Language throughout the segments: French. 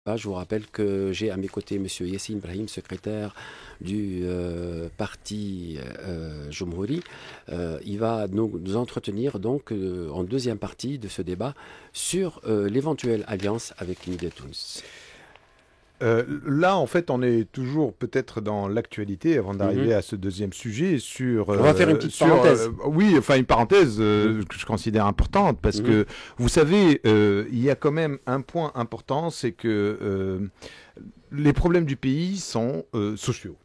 Je vous rappelle que j'ai à mes côtés M. Yassine Brahim, secrétaire du parti Jumhouri. Il va nous entretenir donc en deuxième partie de ce débat sur l'éventuelle alliance avec Nida Tunis. Là, en fait, on est toujours peut-être dans l'actualité avant d'arriver à ce deuxième sujet sur... On va faire une petite parenthèse. Oui, enfin une parenthèse que je considère importante parce que, vous savez, il y a quand même un point important, c'est que les problèmes du pays sont sociaux.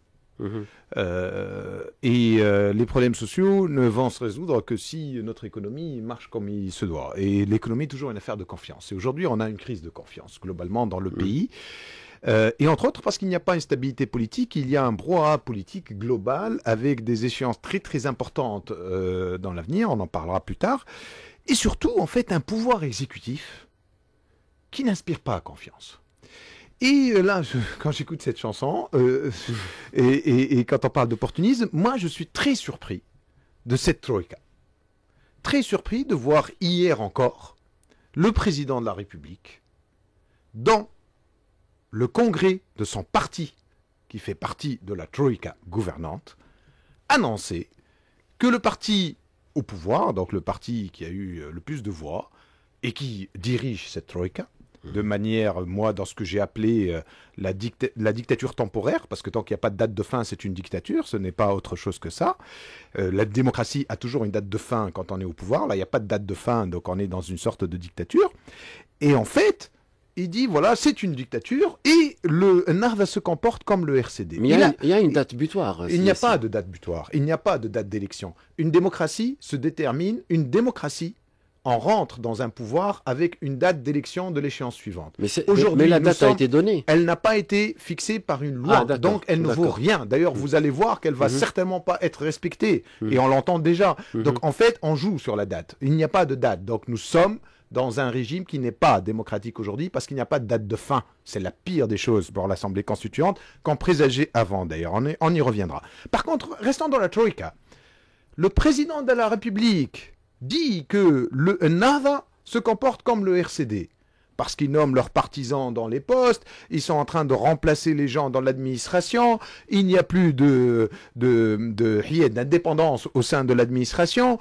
Les problèmes sociaux ne vont se résoudre que si notre économie marche comme il se doit. Et l'économie est toujours une affaire de confiance. Et aujourd'hui, on a une crise de confiance globalement dans le pays. Et entre autres parce qu'il n'y a pas une stabilité politique, il y a un brouhaha politique global avec des échéances très très importantes dans l'avenir, on en parlera plus tard, et surtout en fait un pouvoir exécutif qui n'inspire pas confiance. Et là, quand j'écoute cette chanson, et quand on parle d'opportunisme, moi je suis très surpris de cette troïka. Très surpris de voir hier encore le président de la République dans le congrès de son parti, qui fait partie de la troïka gouvernante, annoncer que le parti au pouvoir, donc le parti qui a eu le plus de voix, et qui dirige cette troïka, de manière, moi, dans ce que j'ai appelé la dictature temporaire, parce que tant qu'il n'y a pas de date de fin, c'est une dictature, ce n'est pas autre chose que ça. La démocratie a toujours une date de fin quand on est au pouvoir, là, il n'y a pas de date de fin, donc on est dans une sorte de dictature. Et en fait, il dit, voilà, c'est une dictature, et le Ennahda se comporte comme le RCD. Mais il y a une date butoir. Il n'y a pas de date butoir, il n'y a pas de date d'élection. Une démocratie se détermine, une démocratie, on rentre dans un pouvoir avec une date d'élection de l'échéance suivante. Mais la date a été donnée. Elle n'a pas été fixée par une loi, donc elle ne vaut rien. D'ailleurs, vous allez voir qu'elle va certainement pas être respectée, et on l'entend déjà. Donc en fait, on joue sur la date. Il n'y a pas de date, donc nous sommes dans un régime qui n'est pas démocratique aujourd'hui parce qu'il n'y a pas de date de fin. C'est la pire des choses pour l'Assemblée constituante qu'on présageait avant, d'ailleurs. On y reviendra. Par contre, restons dans la troïka. Le président de la République dit que le Ennahda se comporte comme le RCD. Parce qu'ils nomment leurs partisans dans les postes, ils sont en train de remplacer les gens dans l'administration, il n'y a plus d'indépendance au sein de l'administration,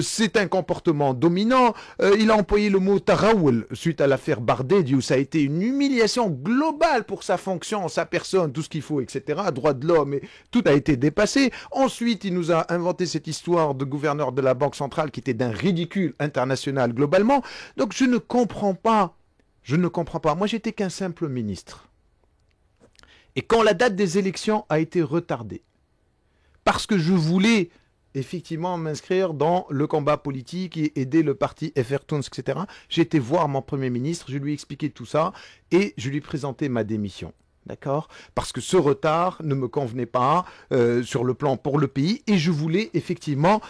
c'est un comportement dominant, il a employé le mot tarawul suite à l'affaire Bardet, où ça a été une humiliation globale pour sa fonction, sa personne, tout ce qu'il faut, etc., droits de l'homme, et tout a été dépassé. Ensuite, il nous a inventé cette histoire de gouverneur de la Banque centrale qui était d'un ridicule international globalement. Donc je ne comprends pas. Moi, j'étais qu'un simple ministre. Et quand la date des élections a été retardée, parce que je voulais effectivement m'inscrire dans le combat politique et aider le parti FR Tunis, etc., j'ai été voir mon Premier ministre, je lui ai expliqué tout ça et je lui ai présenté ma démission. D'accord ? Parce que ce retard ne me convenait pas sur le plan pour le pays et je voulais effectivement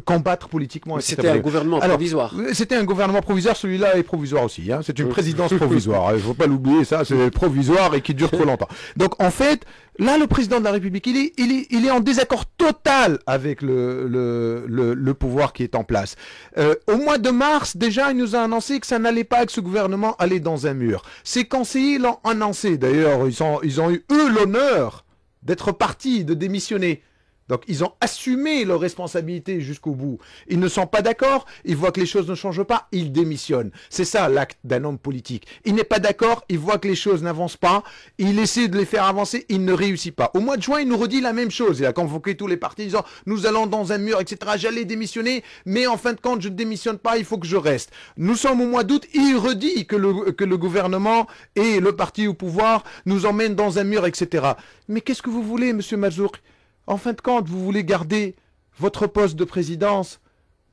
combattre politiquement. C'était un gouvernement provisoire. C'était un gouvernement provisoire, celui-là est provisoire aussi. Hein. C'est une présidence provisoire. Il ne faut pas l'oublier, ça, c'est provisoire et qui dure trop longtemps. Donc en fait, là, le président de la République, il est en désaccord total avec le pouvoir qui est en place. Au mois de mars, déjà, il nous a annoncé que ça n'allait pas, que ce gouvernement allait dans un mur. Ses conseillers l'ont annoncé. D'ailleurs, ils ont eu, eux, l'honneur d'être partis, de démissionner. Donc, ils ont assumé leurs responsabilités jusqu'au bout. Ils ne sont pas d'accord, ils voient que les choses ne changent pas, ils démissionnent. C'est ça l'acte d'un homme politique. Il n'est pas d'accord, il voit que les choses n'avancent pas, il essaie de les faire avancer, il ne réussit pas. Au mois de juin, il nous redit la même chose. Il a convoqué tous les partis disant « Nous allons dans un mur, etc. J'allais démissionner, mais en fin de compte, je ne démissionne pas, il faut que je reste. » Nous sommes au mois d'août, il redit que le gouvernement et le parti au pouvoir nous emmènent dans un mur, etc. Mais qu'est-ce que vous voulez, monsieur Mazouk ? En fin de compte, vous voulez garder votre poste de présidence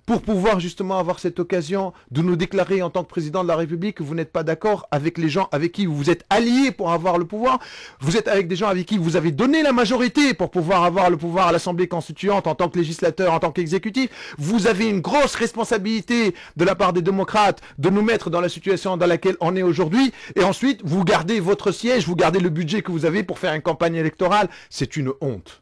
pour pouvoir justement avoir cette occasion de nous déclarer en tant que président de la République que vous n'êtes pas d'accord avec les gens avec qui vous êtes alliés pour avoir le pouvoir. Vous êtes avec des gens avec qui vous avez donné la majorité pour pouvoir avoir le pouvoir à l'Assemblée constituante en tant que législateur, en tant qu'exécutif. Vous avez une grosse responsabilité de la part des démocrates de nous mettre dans la situation dans laquelle on est aujourd'hui. Et ensuite, vous gardez votre siège, vous gardez le budget que vous avez pour faire une campagne électorale. C'est une honte.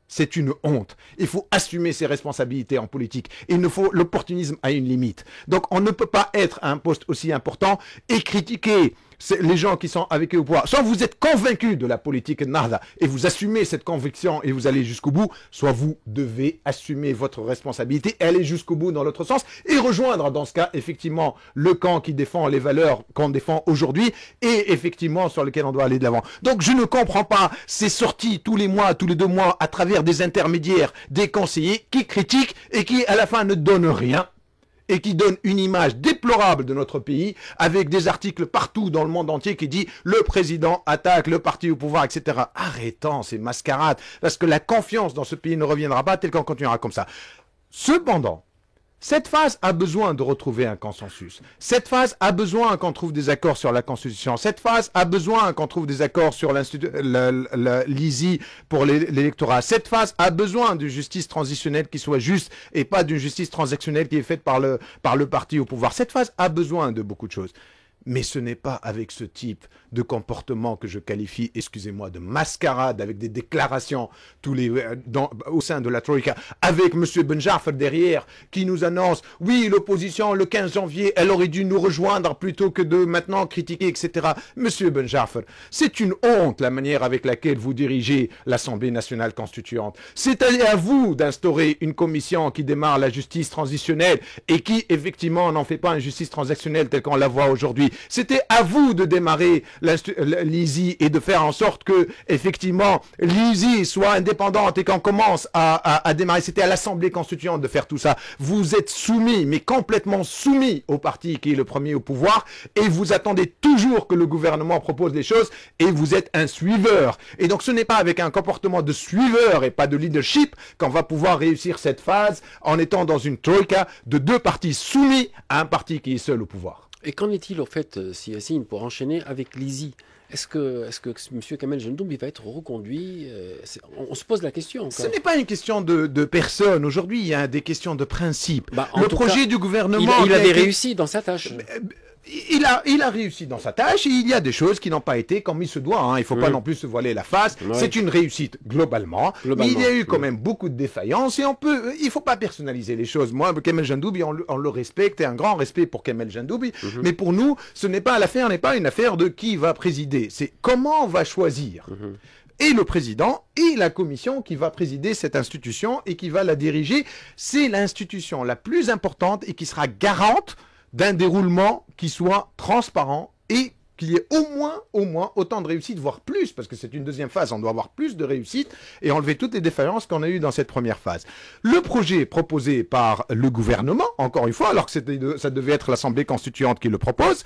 C'est une honte. Il faut assumer ses responsabilités en politique. L'opportunisme a une limite. Donc on ne peut pas être à un poste aussi important et critiquer les gens qui sont avec eux au pouvoir, soit vous êtes convaincus de la politique Nahda et vous assumez cette conviction et vous allez jusqu'au bout, soit vous devez assumer votre responsabilité, aller jusqu'au bout dans l'autre sens et rejoindre dans ce cas effectivement le camp qui défend les valeurs qu'on défend aujourd'hui et effectivement sur lesquelles on doit aller de l'avant. Donc je ne comprends pas ces sorties tous les mois, tous les 2 mois à travers des intermédiaires, des conseillers qui critiquent et qui à la fin ne donnent rien. Et qui donne une image déplorable de notre pays, avec des articles partout dans le monde entier qui dit « Le président attaque le parti au pouvoir, etc. » Arrêtons ces mascarades, parce que la confiance dans ce pays ne reviendra pas tel qu'on continuera comme ça. Cependant, cette phase a besoin de retrouver un consensus. Cette phase a besoin qu'on trouve des accords sur la Constitution. Cette phase a besoin qu'on trouve des accords sur l'ISI pour l'électorat. Cette phase a besoin d'une justice transitionnelle qui soit juste et pas d'une justice transactionnelle qui est faite par le parti au pouvoir. Cette phase a besoin de beaucoup de choses. Mais ce n'est pas avec ce type de comportement que je qualifie, excusez-moi, de mascarade, avec des déclarations au sein de la Troïka, avec M. Benjarfer derrière, qui nous annonce, oui, l'opposition, le 15 janvier, elle aurait dû nous rejoindre plutôt que de maintenant critiquer, etc. Monsieur Benjarfer, c'est une honte la manière avec laquelle vous dirigez l'Assemblée nationale constituante. C'est à vous d'instaurer une commission qui démarre la justice transitionnelle et qui, effectivement, n'en fait pas une justice transactionnelle telle qu'on la voit aujourd'hui. C'était à vous de démarrer l'ISI et de faire en sorte que, effectivement, l'ISI soit indépendante et qu'on commence à démarrer. C'était à l'Assemblée constituante de faire tout ça. Vous êtes soumis, mais complètement soumis au parti qui est le premier au pouvoir et vous attendez toujours que le gouvernement propose des choses et vous êtes un suiveur. Et donc, ce n'est pas avec un comportement de suiveur et pas de leadership qu'on va pouvoir réussir cette phase en étant dans une troïka de 2 partis soumis à un parti qui est seul au pouvoir. Et qu'en est-il, au fait, Yassine, pour enchaîner avec l'ISI? Est-ce que M. Kamel Jendoub va être reconduit? On se pose la question. Ce n'est pas une question de personne. Aujourd'hui, il y a des questions de principe. Le projet du gouvernement... Il avait réussi dans sa tâche. Il a réussi dans sa tâche et il y a des choses qui n'ont pas été comme il se doit. Hein. Il ne faut pas non plus se voiler la face. Ouais. C'est une réussite globalement. Mais il y a eu quand même beaucoup de défaillances et il ne faut pas personnaliser les choses. Moi, Kamel Jendoubi, on le respecte et un grand respect pour Kamel Jendoubi. Mais pour nous, ce n'est pas l'affaire, n'est pas une affaire de qui va présider. C'est comment on va choisir. Et le président et la commission qui va présider cette institution et qui va la diriger. C'est l'institution la plus importante et qui sera garante d'un déroulement qui soit transparent et qu'il y ait au moins autant de réussite, voire plus, parce que c'est une deuxième phase, on doit avoir plus de réussite et enlever toutes les défaillances qu'on a eues dans cette première phase. Le projet proposé par le gouvernement, encore une fois, alors que ça devait être l'Assemblée constituante qui le propose,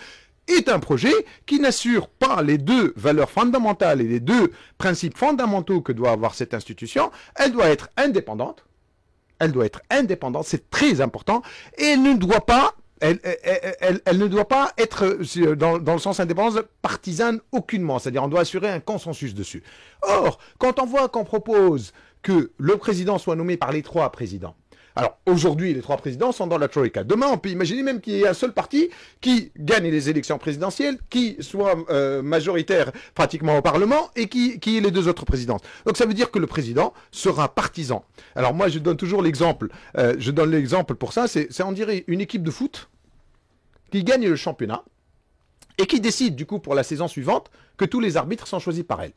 est un projet qui n'assure pas les 2 valeurs fondamentales et les 2 principes fondamentaux que doit avoir cette institution. Elle doit être indépendante. Elle doit être indépendante, c'est très important, et elle ne doit pas elle ne doit pas être, dans le sens indépendance, partisane aucunement. C'est-à-dire on doit assurer un consensus dessus. Or, quand on voit qu'on propose que le président soit nommé par les 3 présidents, alors aujourd'hui les 3 présidents sont dans la Troïka. Demain on peut imaginer même qu'il y ait un seul parti qui gagne les élections présidentielles, qui soit majoritaire pratiquement au Parlement et qui ait les 2 autres présidences. Donc ça veut dire que le président sera partisan. Alors moi je donne toujours l'exemple, pour ça, c'est on dirait une équipe de foot qui gagne le championnat et qui décide du coup pour la saison suivante que tous les arbitres sont choisis par elle.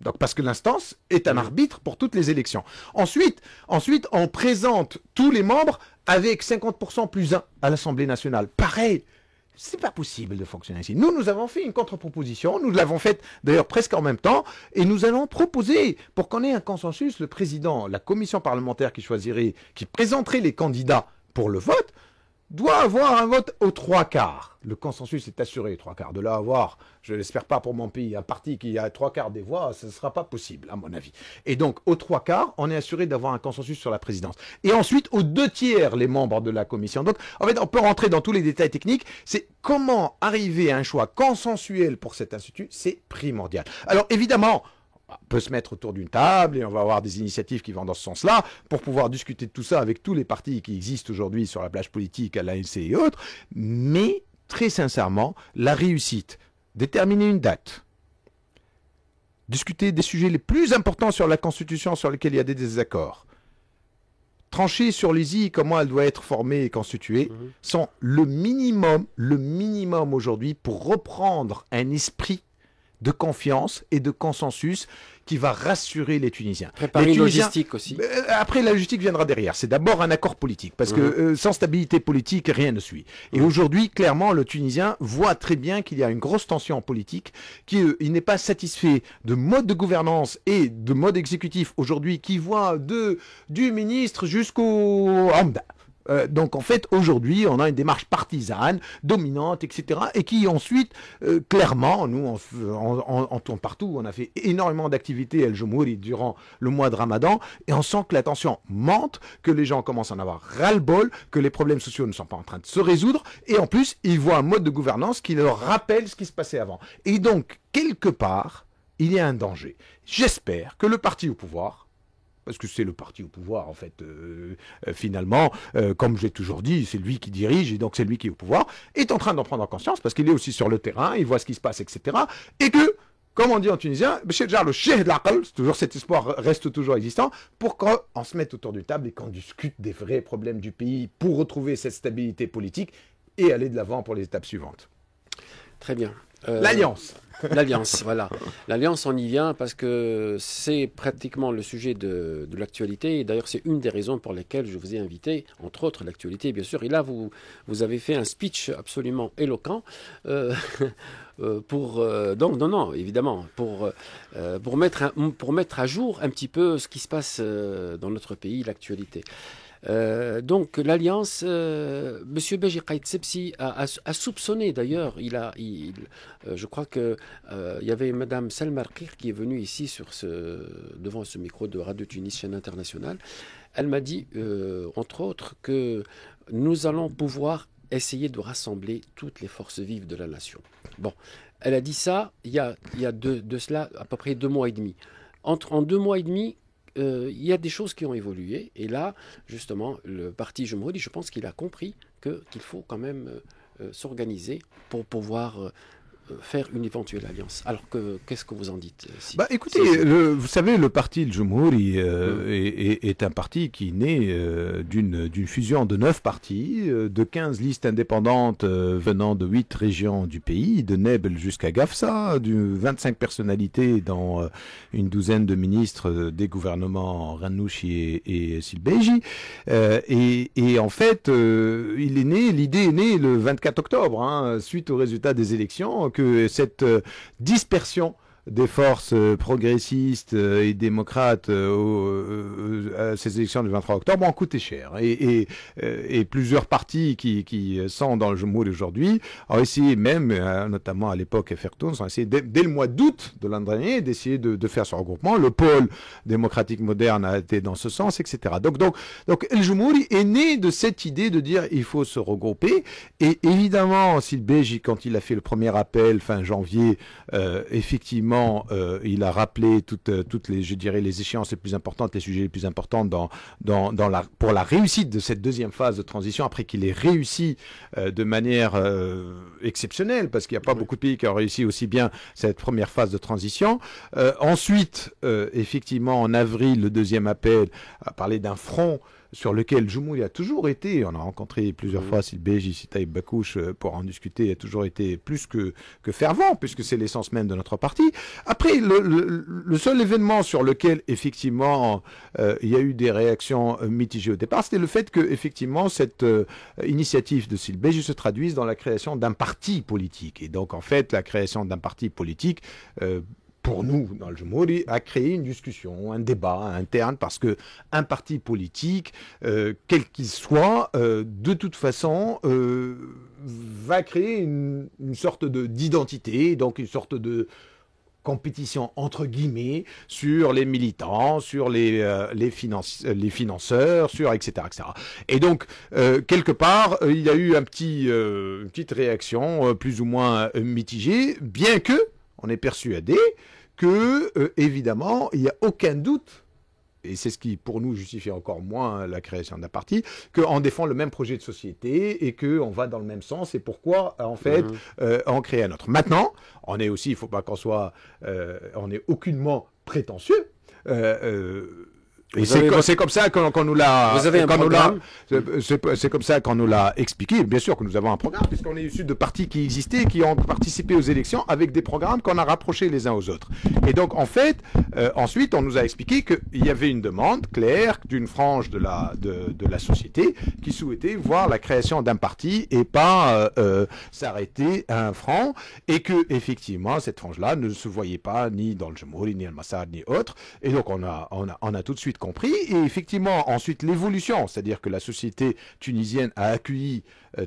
Donc, parce que l'instance est un arbitre pour toutes les élections. Ensuite, on présente tous les membres avec 50% plus 1 à l'Assemblée nationale. Pareil, c'est pas possible de fonctionner ainsi. Nous avons fait une contre-proposition, nous l'avons faite d'ailleurs presque en même temps, et nous allons proposer, pour qu'on ait un consensus, le président, la commission parlementaire qui présenterait les candidats pour le vote, doit avoir un vote aux 3/4. Le consensus est assuré, 3/4. De là à avoir, je l'espère pas pour mon pays, un parti qui a 3/4 des voix, ce ne sera pas possible, à mon avis. Et donc, aux 3/4, on est assuré d'avoir un consensus sur la présidence. Et ensuite, aux 2/3, les membres de la commission. Donc, en fait, on peut rentrer dans tous les détails techniques. C'est comment arriver à un choix consensuel pour cet institut, c'est primordial. Alors, évidemment, on peut se mettre autour d'une table et on va avoir des initiatives qui vont dans ce sens-là pour pouvoir discuter de tout ça avec tous les partis qui existent aujourd'hui sur la plage politique, à l'ANC et autres. Mais, très sincèrement, la réussite, déterminer une date, discuter des sujets les plus importants sur la Constitution sur lesquels il y a des désaccords, trancher sur les I, comment elle doit être formée et constituée, sont le minimum aujourd'hui pour reprendre un esprit de confiance et de consensus qui va rassurer les Tunisiens. Préparer une logistique aussi. Après, la logistique viendra derrière. C'est d'abord un accord politique, parce que sans stabilité politique, rien ne suit. Et aujourd'hui, clairement, le Tunisien voit très bien qu'il y a une grosse tension politique, qu'il n'est pas satisfait de mode de gouvernance et de mode exécutif aujourd'hui, qui voit du ministre jusqu'au Hamda. Donc en fait aujourd'hui on a une démarche partisane, dominante, etc. Et qui ensuite, clairement, nous on tourne partout, on a fait énormément d'activités El Jumouri durant le mois de Ramadan, et on sent que la tension monte, que les gens commencent à en avoir ras-le-bol, que les problèmes sociaux ne sont pas en train de se résoudre, et en plus ils voient un mode de gouvernance qui leur rappelle ce qui se passait avant. Et donc quelque part, il y a un danger. J'espère que le parti au pouvoir, parce que c'est le parti au pouvoir, en fait, finalement, comme j'ai toujours dit, c'est lui qui dirige, et donc c'est lui qui est au pouvoir, est en train d'en prendre conscience, parce qu'il est aussi sur le terrain, il voit ce qui se passe, etc. Et que, comme on dit en tunisien, toujours cet espoir reste toujours existant, pour qu'on se mette autour d'une table et qu'on discute des vrais problèmes du pays, pour retrouver cette stabilité politique, et aller de l'avant pour les étapes suivantes. Très bien. L'Alliance. L'Alliance, voilà. L'Alliance, on y vient parce que c'est pratiquement le sujet de l'actualité. Et d'ailleurs, c'est une des raisons pour lesquelles je vous ai invité, entre autres l'actualité, bien sûr. Et là, vous avez fait un speech absolument éloquent. Non, évidemment, pour mettre à jour un petit peu ce qui se passe dans notre pays, l'actualité. Donc l'Alliance, M. Beji Caïd Sebsi a soupçonné d'ailleurs, je crois que il y avait Mme Salma Rkir qui est venue ici devant ce micro de Radio Tunis, chaîne internationale. Elle m'a dit, entre autres, que nous allons pouvoir essayer de rassembler toutes les forces vives de la nation. Bon, elle a dit ça il y a de cela à peu près 2 mois et demi. En 2 mois et demi, il y a des choses qui ont évolué. Et là, justement, le parti Jumouri, je pense qu'il a compris qu'il faut quand même s'organiser pour pouvoir faire une éventuelle alliance. Alors qu'est-ce que vous en dites écoutez, vous savez, le parti Jumouri est un parti qui naît d'une fusion de 9 partis, de 15 listes indépendantes venant de 8 régions du pays, de Nebel jusqu'à Gafsa, de 25 personnalités dans une douzaine de ministres des gouvernements Ranouchi et Silbeji. Et en fait, l'idée est née le 24 octobre, suite aux résultats des élections, que cette dispersion des forces progressistes et démocrates à ces élections du 23 octobre ont coûté cher. Et plusieurs partis qui sont dans le Jumouri aujourd'hui ont essayé même, notamment à l'époque Fertoun, ont essayé dès le mois d'août de l'an dernier d'essayer de faire ce regroupement. Le pôle démocratique moderne a été dans ce sens, etc. Donc El Jumouri est né de cette idée de dire il faut se regrouper. Et évidemment, Silbeji, quand il a fait le premier appel fin janvier, effectivement, il a rappelé toutes les, je dirais, les échéances les plus importantes, les sujets les plus importants pour la réussite de cette deuxième phase de transition, après qu'il ait réussi de manière exceptionnelle, parce qu'il n'y a pas beaucoup de pays qui ont réussi aussi bien cette première phase de transition. Ensuite, effectivement, en avril, le deuxième appel a parlé d'un front sur lequel Jumouri a toujours été, on a rencontré plusieurs fois Silbeji, Sitaïb Bakouche pour en discuter, a toujours été plus que fervent, puisque c'est l'essence même de notre parti. Après, le seul événement sur lequel, effectivement, il y a eu des réactions mitigées au départ, c'était le fait que, effectivement, cette initiative de Silbeji se traduise dans la création d'un parti politique. Et donc, en fait, la création d'un parti politique pour nous, dans le Jumouri, a créé une discussion, un débat interne, parce que un parti politique, quel qu'il soit, de toute façon, va créer une sorte d'identité, donc une sorte de compétition entre guillemets sur les militants, sur les financeurs, sur etc. Et donc quelque part il y a eu une petite réaction plus ou moins mitigée, bien que on est persuadé que, évidemment, il n'y a aucun doute, et c'est ce qui, pour nous, justifie encore moins la création d'un parti, qu'on défend le même projet de société et qu'on va dans le même sens, et pourquoi, en fait, en créer un autre. Maintenant, on est aussi, il ne faut pas qu'on soit, on est aucunement prétentieux. Et c'est comme ça qu'on nous l'a. Vous avez un programme. C'est comme ça qu'on nous l'a expliqué. Bien sûr que nous avons un programme, puisqu'on est issu de partis qui existaient, qui ont participé aux élections avec des programmes qu'on a rapprochés les uns aux autres. Et donc, en fait, ensuite, on nous a expliqué qu'il y avait une demande claire d'une frange de la société qui souhaitait voir la création d'un parti et pas s'arrêter à un franc, et que effectivement cette frange-là ne se voyait pas ni dans le Jumhouri, ni Al-Massad, ni autre. Et donc, on a tout de suite compris, et effectivement ensuite l'évolution, c'est-à-dire que la société tunisienne a accueilli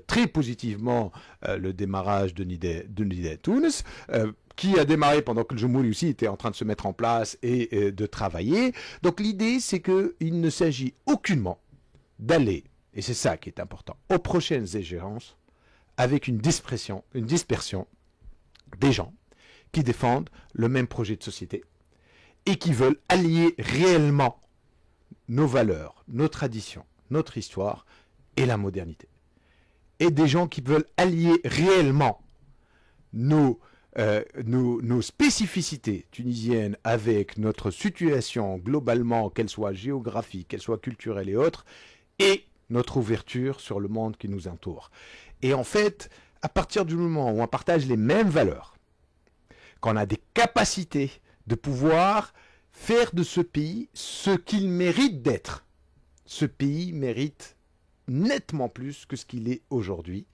très positivement le démarrage de Nida Tounes, qui a démarré pendant que le Jumhouri aussi était en train de se mettre en place et de travailler. Donc l'idée, c'est qu'il ne s'agit aucunement d'aller, et c'est ça qui est important, aux prochaines échéances avec une dispersion des gens qui défendent le même projet de société et qui veulent allier réellement nos valeurs, nos traditions, notre histoire et la modernité. Et des gens qui veulent allier réellement nos spécificités tunisiennes avec notre situation globalement, qu'elle soit géographique, qu'elle soit culturelle et autres, et notre ouverture sur le monde qui nous entoure. Et en fait, à partir du moment où on partage les mêmes valeurs, qu'on a des capacités de pouvoir faire de ce pays ce qu'il mérite d'être. Ce pays mérite nettement plus que ce qu'il est aujourd'hui.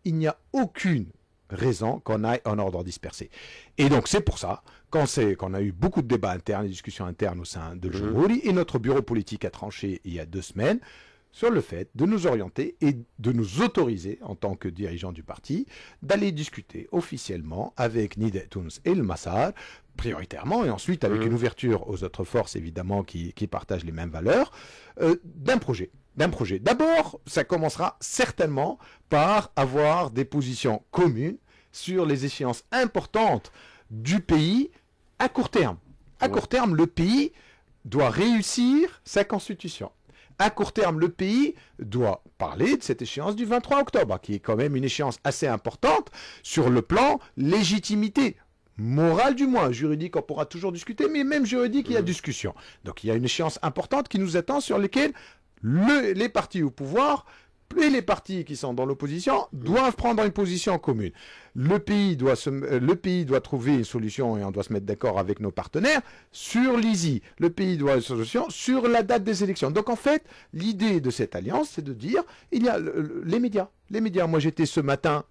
Il n'y a aucune raison qu'on aille en ordre dispersé. Et donc c'est pour ça qu'on a eu beaucoup de débats internes, des discussions internes au sein de Jumhouri, et notre bureau politique a tranché il y a 2 semaines sur le fait de nous orienter et de nous autoriser, en tant que dirigeants du parti, d'aller discuter officiellement avec Nida Tounes et le Massad, prioritairement, et ensuite avec une ouverture aux autres forces, évidemment, qui partagent les mêmes valeurs, d'un projet. D'abord, ça commencera certainement par avoir des positions communes sur les échéances importantes du pays à court terme. À court terme, le pays doit réussir sa constitution. À court terme, le pays doit parler de cette échéance du 23 octobre, qui est quand même une échéance assez importante sur le plan légitimité. Morale du moins, juridique on pourra toujours discuter, mais même juridique il y a discussion. Donc il y a une échéance importante qui nous attend, sur lesquelles les partis au pouvoir et les partis qui sont dans l'opposition doivent prendre une position commune. Le pays doit trouver une solution, et on doit se mettre d'accord avec nos partenaires sur l'ISI. Le pays doit avoir une solution sur la date des élections. Donc en fait, l'idée de cette alliance, c'est de dire, il y a les médias. Les médias, moi j'étais ce matin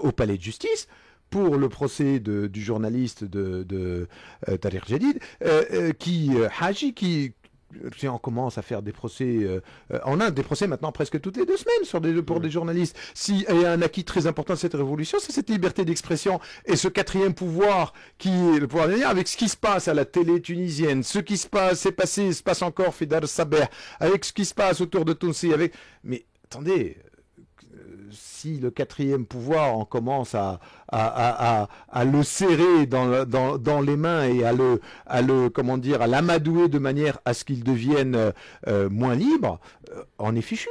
au palais de justice pour le procès du journaliste de Tariq Jadid, Haji, qui on commence à faire des procès, on a des procès maintenant presque toutes les 2 semaines pour des journalistes. Si il y a un acquis très important de cette révolution, c'est cette liberté d'expression et ce 4e pouvoir qui est le pouvoir dernier, avec ce qui se passe à la télé tunisienne, ce qui se passe encore Fidar Saber, avec ce qui se passe autour de Tounsi, mais attendez, si le 4e pouvoir, on commence à le serrer dans les mains et à l'amadouer de manière à ce qu'il devienne moins libre, on est fichu.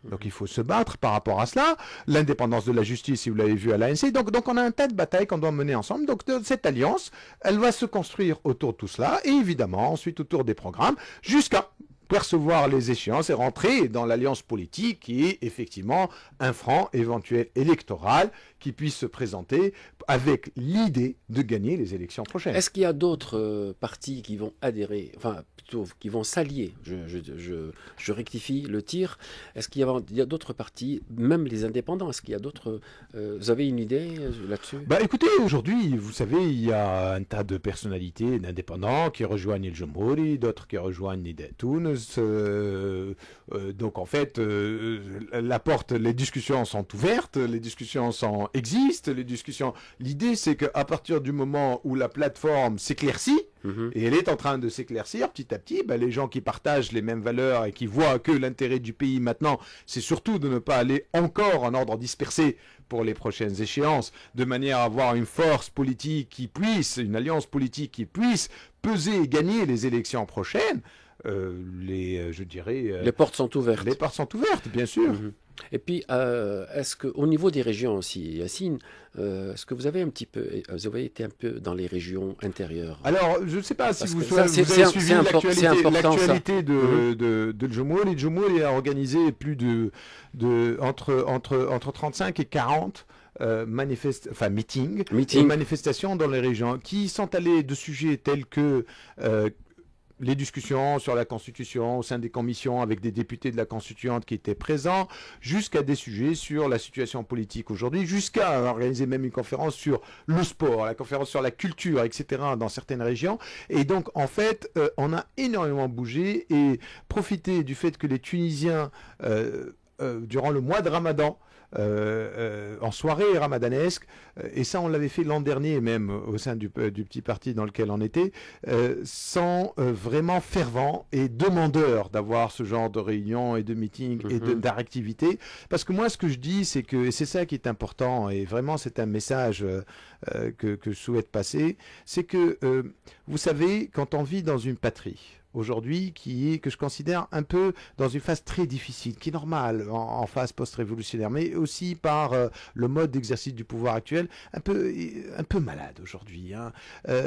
Donc il faut se battre par rapport à cela. L'indépendance de la justice, si vous l'avez vu à l'ANC. Donc on a un tas de batailles qu'on doit mener ensemble. Donc cette alliance, elle va se construire autour de tout cela, et évidemment ensuite autour des programmes, jusqu'à percevoir les échéances et rentrer dans l'alliance politique qui est effectivement un franc éventuel électoral qui puisse se présenter avec l'idée de gagner les élections prochaines. Est-ce qu'il y a d'autres partis qui vont adhérer, enfin plutôt qui vont s'allier, je rectifie le tir, est-ce qu'il y a d'autres partis, même les indépendants, est-ce qu'il y a d'autres, vous avez une idée là-dessus? Écoutez, aujourd'hui, vous savez, il y a un tas de personnalités d'indépendants qui rejoignent le Jumhouri, d'autres qui rejoignent Nida Tounes. Donc en fait, les discussions sont ouvertes, les discussions existent, l'idée c'est qu'à partir du moment où la plateforme s'éclaircit, et elle est en train de s'éclaircir petit à petit, les gens qui partagent les mêmes valeurs et qui voient que l'intérêt du pays maintenant, c'est surtout de ne pas aller encore en ordre dispersé pour les prochaines échéances, de manière à avoir une force politique une alliance politique qui puisse peser et gagner les élections prochaines. je dirais... les portes sont ouvertes. Les portes sont ouvertes, bien sûr. Et puis, est-ce qu'au niveau des régions aussi, Yacine, est-ce que vous avez été un peu dans les régions intérieures? Alors, je ne sais pas si Parce vous que ça, avez suivi l'actualité Mhm. de Djomoul. Et Djomoul a organisé plus entre 35 et 40 meetings et manifestations dans les régions qui sont allés de sujets tels que les discussions sur la Constitution au sein des commissions avec des députés de la Constituante qui étaient présents, jusqu'à des sujets sur la situation politique aujourd'hui, jusqu'à organiser même une conférence sur le sport, la conférence sur la culture, etc. dans certaines régions. Et donc, en fait, on a énormément bougé et profité du fait que les Tunisiens, durant le mois de Ramadan, en soirée ramadanesque, et ça on l'avait fait l'an dernier même au sein du petit parti dans lequel on était, sont vraiment fervents et demandeurs d'avoir ce genre de réunions et de meetings et d'activités. Parce que moi ce que je dis c'est que, et c'est ça qui est important, et vraiment c'est un message que je souhaite passer, c'est que vous savez, quand on vit dans une patrie aujourd'hui que je considère un peu dans une phase très difficile, qui est normale en phase post-révolutionnaire, mais aussi par le mode d'exercice du pouvoir actuel, un peu malade aujourd'hui. Hein.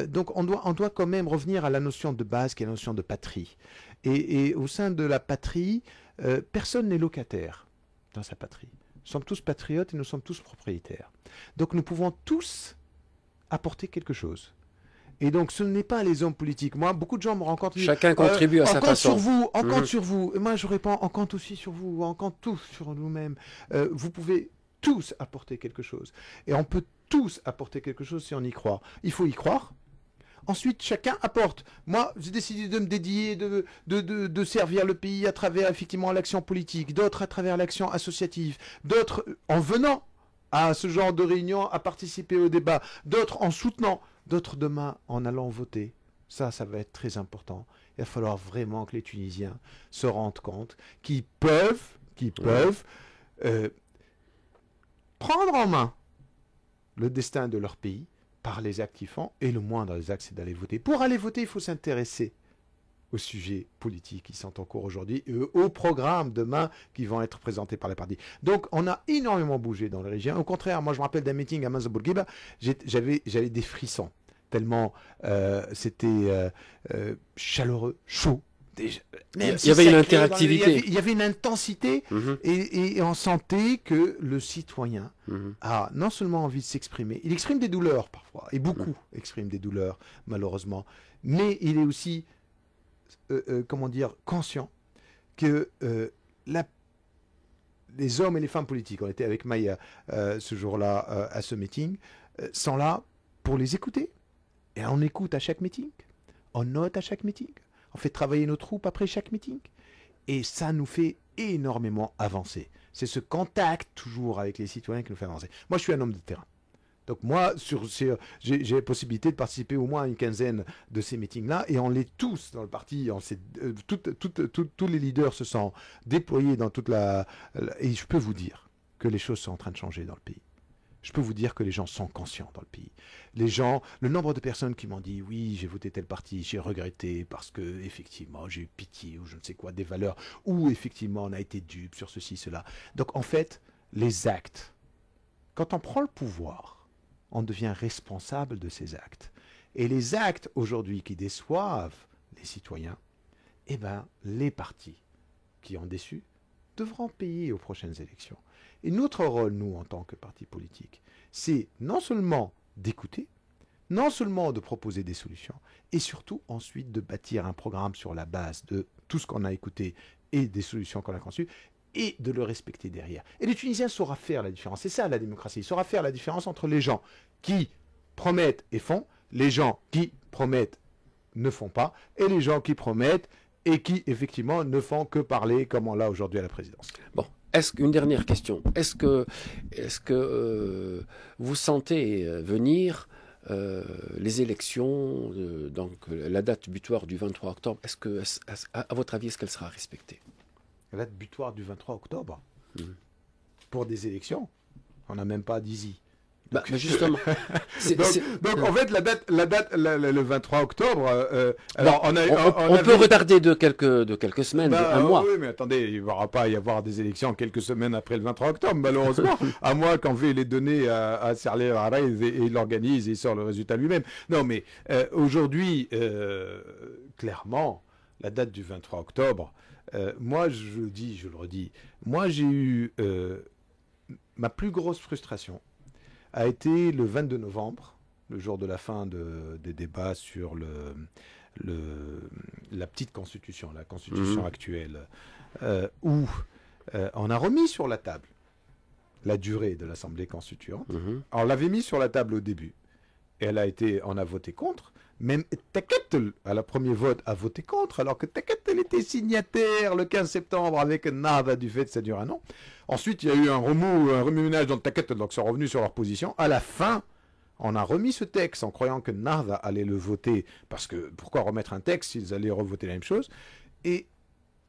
Donc on doit quand même revenir à la notion de base, qui est la notion de patrie. Et au sein de la patrie, personne n'est locataire dans sa patrie. Nous sommes tous patriotes et nous sommes tous propriétaires. Donc nous pouvons tous apporter quelque chose. Et donc, ce n'est pas les hommes politiques. Moi, beaucoup de gens me rencontrent. Chacun contribue à sa façon. On compte sur vous. Et moi, je réponds, on compte aussi sur vous. On compte tous sur nous-mêmes. Vous pouvez tous apporter quelque chose. Et on peut tous apporter quelque chose si on y croit. Il faut y croire. Ensuite, chacun apporte. Moi, j'ai décidé de me dédier, de servir le pays à travers, effectivement, l'action politique. D'autres à travers l'action associative. D'autres en venant à ce genre de réunion, à participer au débat. D'autres en soutenant. D'autres demain en allant voter. Ça va être très important. Il va falloir vraiment que les Tunisiens se rendent compte qu'ils peuvent prendre en main le destin de leur pays par les actes qu'ils font. Et le moindre des actes, c'est d'aller voter. Pour aller voter, il faut s'intéresser aux sujets politiques qui sont en cours aujourd'hui et aux programmes demain qui vont être présentés par les partis. Donc, on a énormément bougé dans les régions. Au contraire, moi, je me rappelle d'un meeting à Manza Bourguiba, j'avais des frissons, tellement c'était chaleureux, chaud. Il y avait une interactivité. Il y avait une intensité et on sentait que le citoyen a non seulement envie de s'exprimer, il exprime des douleurs parfois, et beaucoup expriment des douleurs, malheureusement, mais il est aussi conscient que les hommes et les femmes politiques, on était avec Maya ce jour-là à ce meeting, sont là pour les écouter. Et on écoute à chaque meeting, on note à chaque meeting, on fait travailler nos troupes après chaque meeting. Et ça nous fait énormément avancer. C'est ce contact toujours avec les citoyens qui nous fait avancer. Moi, je suis un homme de terrain. Donc moi, j'ai la possibilité de participer au moins à une quinzaine de ces meetings-là, et on l'est tous dans le parti. Tous les leaders se sont déployés dans et je peux vous dire que les choses sont en train de changer dans le pays. Je peux vous dire que les gens sont conscients dans le pays. Le nombre de personnes qui m'ont dit « Oui, j'ai voté tel parti, j'ai regretté parce que effectivement j'ai eu pitié ou je ne sais quoi, des valeurs, ou effectivement on a été dupe sur ceci, cela. » Donc en fait, les actes, quand on prend le pouvoir, on devient responsable de ces actes. Et les actes aujourd'hui qui déçoivent les citoyens, eh bien les partis qui ont déçu devront payer aux prochaines élections. Et notre rôle, nous, en tant que parti politique, c'est non seulement d'écouter, non seulement de proposer des solutions, et surtout ensuite de bâtir un programme sur la base de tout ce qu'on a écouté et des solutions qu'on a conçues, et de le respecter derrière. Et les Tunisiens sauront faire la différence. C'est ça la démocratie. Ils sauront faire la différence entre les gens qui promettent et font, les gens qui promettent ne font pas, et les gens qui promettent et qui, effectivement, ne font que parler comme on l'a aujourd'hui à la présidence. Bon. Une dernière question. Est-ce que vous sentez venir les élections, donc la date butoir du 23 octobre, à votre avis, est-ce qu'elle sera respectée? La date butoir du 23 octobre Pour des élections, on n'a même pas d'ISI. Justement. Donc, en fait, le 23 octobre. On peut retarder de quelques semaines, un mois. Oui, mais attendez, il ne va pas y avoir des élections quelques semaines après le 23 octobre, malheureusement. À moins qu'on veuille les donner à Serler Araiz et il l'organise et il sort le résultat lui-même. Non, mais aujourd'hui, clairement, la date du 23 octobre, moi, je le redis, moi, j'ai eu ma plus grosse frustration a été le 22 novembre, le jour de la fin des débats sur la petite constitution, la constitution actuelle, où on a remis sur la table la durée de l'Assemblée constituante. On l'avait mis sur la table au début, et on a voté contre. Même Taqet, à la première vote, a voté contre, alors que Taqet, elle était signataire le 15 septembre avec Nada du fait que ça dure un an. Ensuite, il y a eu un remue-ménage dans Taqet, donc ils sont revenus sur leur position. À la fin, on a remis ce texte en croyant que Nada allait le voter, parce que pourquoi remettre un texte s'ils allaient revoter la même chose? Et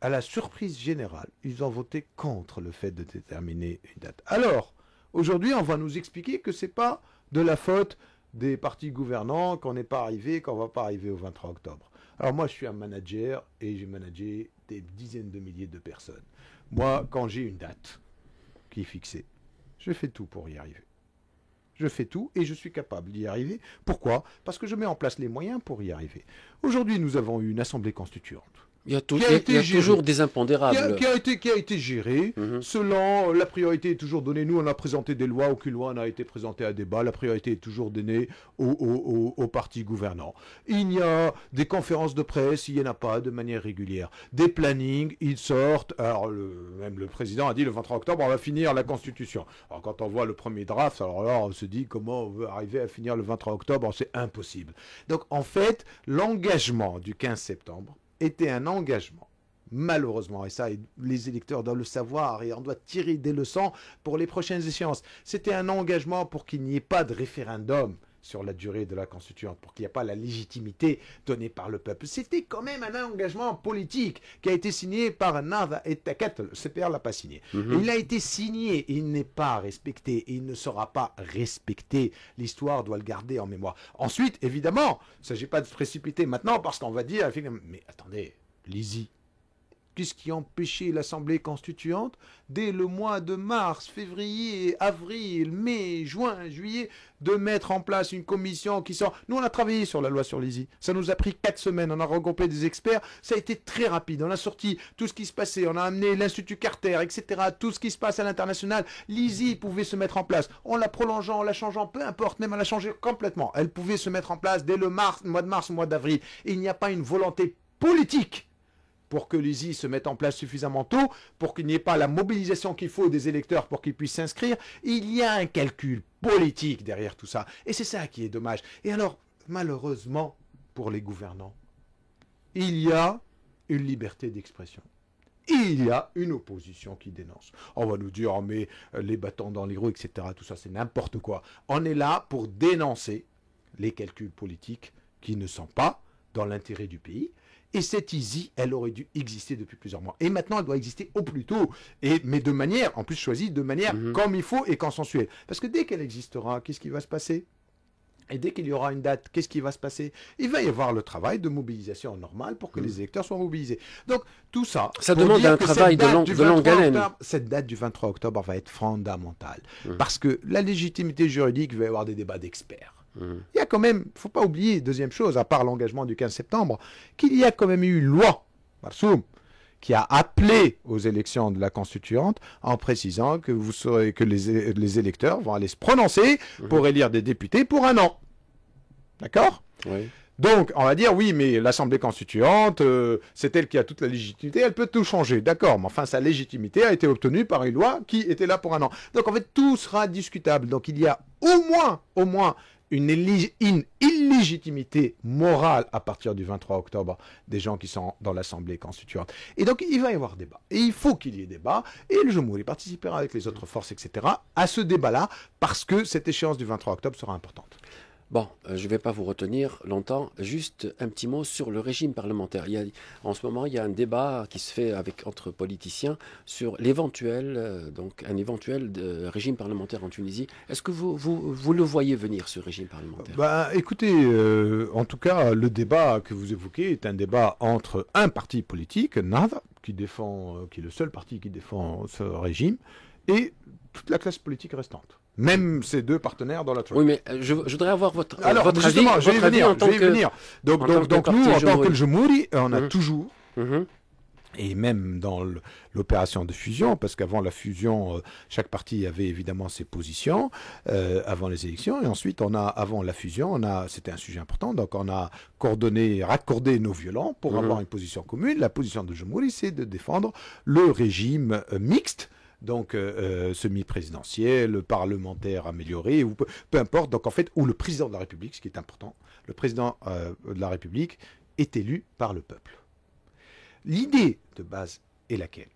à la surprise générale, ils ont voté contre le fait de déterminer une date. Alors, aujourd'hui, on va nous expliquer que c'est pas de la faute des partis gouvernants qu'on ne va pas arriver au 23 octobre. Alors moi, je suis un manager et j'ai managé des dizaines de milliers de personnes. Moi, quand j'ai une date qui est fixée, je fais tout pour y arriver. Je fais tout et je suis capable d'y arriver. Pourquoi? Parce que je mets en place les moyens pour y arriver. Aujourd'hui, nous avons eu une assemblée constituante. Il y a toujours des impondérables. Qui a été géré selon la priorité est toujours donnée. Nous, on a présenté des lois, aucune loi n'a été présentée à débat. La priorité est toujours donnée aux partis gouvernants. Il y a des conférences de presse, il n'y en a pas de manière régulière. Des plannings, ils sortent. Alors, même le président a dit le 23 octobre, on va finir la Constitution. Alors, quand on voit le premier draft, alors là, on se dit comment on veut arriver à finir le 23 octobre, c'est impossible. Donc, en fait, l'engagement du 15 septembre, était un engagement, malheureusement, et ça, les électeurs doivent le savoir, et on doit tirer des leçons pour les prochaines échéances. C'était un engagement pour qu'il n'y ait pas de référendum sur la durée de la constituante, pour qu'il n'y ait pas la légitimité donnée par le peuple. C'était quand même un engagement politique qui a été signé par Nada et Taqet. Le CPR ne l'a pas signé. Il a été signé, il n'est pas respecté, et il ne sera pas respecté. L'histoire doit le garder en mémoire. Ensuite, évidemment, il ne s'agit pas de se précipiter maintenant, parce qu'on va dire, mais attendez, Lizy, qu'est-ce qui empêchait l'Assemblée constituante, dès le mois de mars, février, avril, mai, juin, juillet, de mettre en place une commission qui sort... Nous, on a travaillé sur la loi sur Lizy. Ça nous a pris 4 semaines. On a regroupé des experts. Ça a été très rapide. On a sorti tout ce qui se passait. On a amené l'Institut Carter, etc. Tout ce qui se passe à l'international. Lizy pouvait se mettre en place. En la prolongeant, en la changeant, peu importe. Même en la changé complètement. Elle pouvait se mettre en place dès le mois de mars, mois d'avril. Il n'y a pas une volonté politique pour que Lizy se mette en place suffisamment tôt, pour qu'il n'y ait pas la mobilisation qu'il faut des électeurs pour qu'ils puissent s'inscrire. Il y a un calcul politique derrière tout ça. Et c'est ça qui est dommage. Et alors, malheureusement, pour les gouvernants, il y a une liberté d'expression. Il y a une opposition qui dénonce. On va nous dire, oh, mais les bâtons dans les roues, etc., tout ça, c'est n'importe quoi. On est là pour dénoncer les calculs politiques qui ne sont pas dans l'intérêt du pays. Et cette Lizy, elle aurait dû exister depuis plusieurs mois. Et maintenant, elle doit exister au plus tôt. Mais de manière, en plus choisie, de manière comme il faut et consensuelle. Parce que dès qu'elle existera, qu'est-ce qui va se passer? Et dès qu'il y aura une date, qu'est-ce qui va se passer? Il va y avoir le travail de mobilisation normale pour que les électeurs soient mobilisés. Donc, tout ça... Ça demande un travail de longue haleine. Cette date du 23 octobre va être fondamentale. Parce que la légitimité juridique, il va y avoir des débats d'experts. Il y a quand même, il ne faut pas oublier, deuxième chose, à part l'engagement du 15 septembre, qu'il y a quand même eu une loi, Marsoum, qui a appelé aux élections de la Constituante en précisant que vous saurez que les électeurs vont aller se prononcer pour élire des députés pour un an. D'accord? Oui. Donc, on va dire, oui, mais l'Assemblée constituante, c'est elle qui a toute la légitimité, elle peut tout changer. D'accord, mais enfin, sa légitimité a été obtenue par une loi qui était là pour un an. Donc, en fait, tout sera discutable. Donc, il y a au moins, une illégitimité morale à partir du 23 octobre des gens qui sont dans l'Assemblée constituante. Et donc, il va y avoir débat. Et il faut qu'il y ait débat. Et le Jomhouri participera avec les autres forces, etc., à ce débat-là, parce que cette échéance du 23 octobre sera importante. Bon, je ne vais pas vous retenir longtemps. Juste un petit mot sur le régime parlementaire. En ce moment, il y a un débat qui se fait entre politiciens sur un éventuel régime parlementaire en Tunisie. Est-ce que vous le voyez venir, ce régime parlementaire? Écoutez, en tout cas, le débat que vous évoquez est un débat entre un parti politique, Nahda, qui est le seul parti qui défend ce régime, et toute la classe politique restante. Même ces deux partenaires dans la Turquie. Oui, mais je voudrais avoir votre avis. Alors, justement, je vais y venir. Donc, nous, en tant que Jumhuri, on a toujours, et même dans l'opération de fusion, parce qu'avant la fusion, chaque parti avait évidemment ses positions avant les élections, et ensuite, avant la fusion, c'était un sujet important, donc on a raccordé nos violons pour avoir une position commune. La position de Jumhuri, c'est de défendre le régime mixte, donc semi-présidentiel, parlementaire amélioré, ou peu importe, donc en fait, où le président de la République, ce qui est important, le président de la République est élu par le peuple. L'idée de base est laquelle?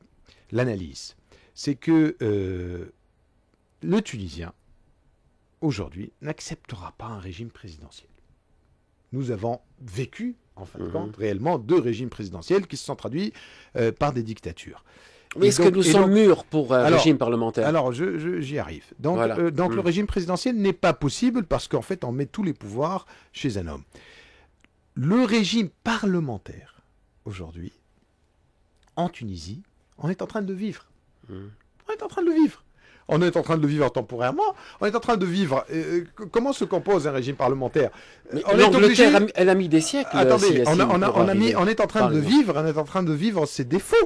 L'analyse, c'est que le Tunisien, aujourd'hui, n'acceptera pas un régime présidentiel. Nous avons vécu, en fin de compte, réellement, 2 régimes présidentiels qui se sont traduits par des dictatures. Mais est-ce que nous sommes mûrs pour un régime parlementaire? Alors, j'y arrive. Donc, voilà. Le régime présidentiel n'est pas possible parce qu'en fait, on met tous les pouvoirs chez un homme. Le régime parlementaire, aujourd'hui, en Tunisie, on est en train de le vivre. On est en train de le vivre. On est en train de le vivre temporairement. On est en train de vivre. Comment se compose un régime parlementaire? L'Angleterre, elle a mis des siècles. Attendez, on est en train de vivre ses défauts.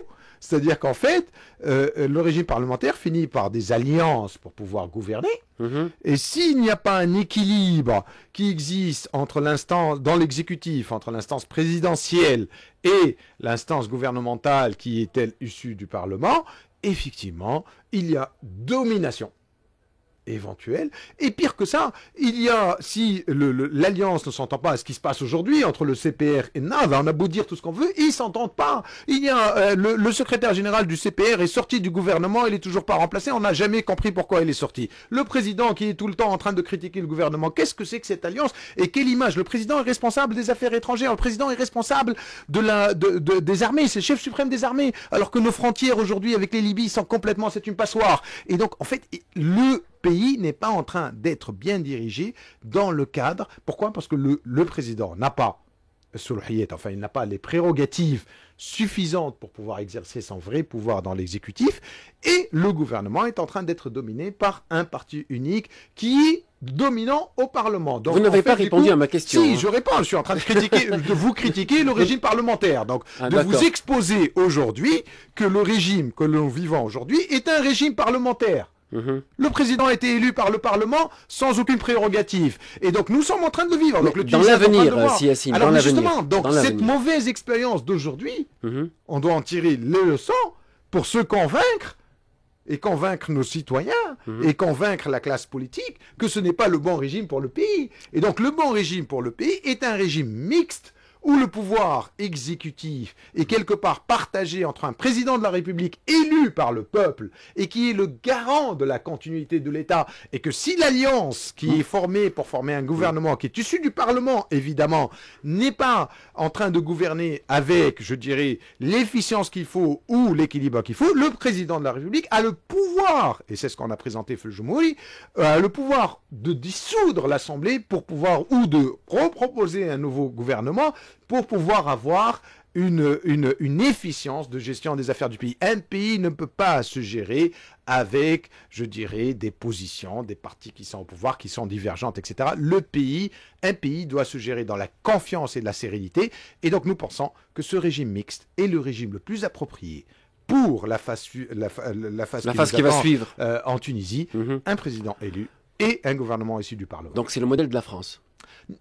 C'est-à-dire qu'en fait, le régime parlementaire finit par des alliances pour pouvoir gouverner. Et s'il n'y a pas un équilibre qui existe dans l'exécutif, entre l'instance présidentielle et l'instance gouvernementale qui est, elle, issue du Parlement, effectivement, il y a domination éventuelle. Et pire que ça, si l'alliance ne s'entend pas à ce qui se passe aujourd'hui entre le CPR et Nahda, on a beau dire tout ce qu'on veut, ils ne s'entendent pas. Il y a le secrétaire général du CPR est sorti du gouvernement, il n'est toujours pas remplacé, on n'a jamais compris pourquoi il est sorti. Le président qui est tout le temps en train de critiquer le gouvernement, qu'est-ce que c'est que cette alliance et quelle image? Le président est responsable des affaires étrangères, le président est responsable des armées, c'est le chef suprême des armées, alors que nos frontières aujourd'hui avec les Libyes sont complètement, c'est une passoire. Et donc, en fait, le pays n'est pas en train d'être bien dirigé dans le cadre. Pourquoi? Parce que le président n'a pas il n'a pas les prérogatives suffisantes pour pouvoir exercer son vrai pouvoir dans l'exécutif, et le gouvernement est en train d'être dominé par un parti unique qui est dominant au Parlement. Donc, vous n'avez pas répondu à ma question. Si, je réponds. Je suis en train de vous critiquer le régime parlementaire. Donc, vous exposer aujourd'hui que le régime que nous vivons aujourd'hui est un régime parlementaire. Le président a été élu par le Parlement sans aucune prérogative. Et donc, nous sommes en train de le vivre. Donc, dans l'avenir, Yassine, alors, justement, donc, cette mauvaise expérience d'aujourd'hui, on doit en tirer les leçons pour se convaincre et convaincre nos citoyens et convaincre la classe politique que ce n'est pas le bon régime pour le pays. Et donc, le bon régime pour le pays est un régime mixte où le pouvoir exécutif est quelque part partagé entre un président de la République élu par le peuple et qui est le garant de la continuité de l'État, et que si l'alliance qui est formée pour former un gouvernement qui est issu du Parlement, évidemment, n'est pas en train de gouverner avec, je dirais, l'efficience qu'il faut ou l'équilibre qu'il faut, le président de la République a le pouvoir, et c'est ce qu'on a présenté Feu Jumhuri, le pouvoir de dissoudre l'Assemblée pour pouvoir, ou de reproposer un nouveau gouvernement, pour pouvoir avoir une efficience de gestion des affaires du pays. Un pays ne peut pas se gérer avec, je dirais, des positions, des partis qui sont au pouvoir, qui sont divergentes, etc. Un pays doit se gérer dans la confiance et de la sérénité. Et donc nous pensons que ce régime mixte est le régime le plus approprié pour la phase qui va suivre en Tunisie, un président élu et un gouvernement issu du Parlement. Donc c'est le modèle de la France.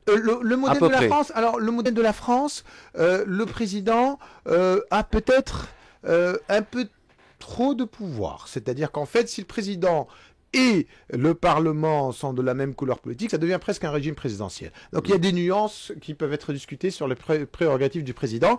Le modèle de la France, alors le modèle de la France, le président a peut-être un peu trop de pouvoir. C'est-à-dire qu'en fait, si le président et le Parlement sont de la même couleur politique, ça devient presque un régime présidentiel. Donc il y a des nuances qui peuvent être discutées sur les prérogatives du président.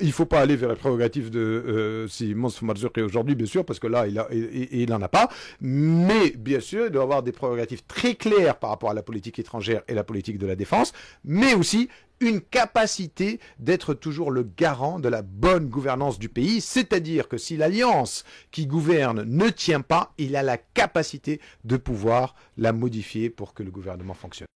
Il ne faut pas aller vers les prérogatives de Simon Marzouki aujourd'hui, bien sûr, parce que là, il n'en a pas. Mais bien sûr, il doit avoir des prérogatives très claires par rapport à la politique étrangère et la politique de la défense, mais aussi une capacité d'être toujours le garant de la bonne gouvernance du pays, c'est-à-dire que si l'alliance qui gouverne ne tient pas, il a la capacité de pouvoir la modifier pour que le gouvernement fonctionne.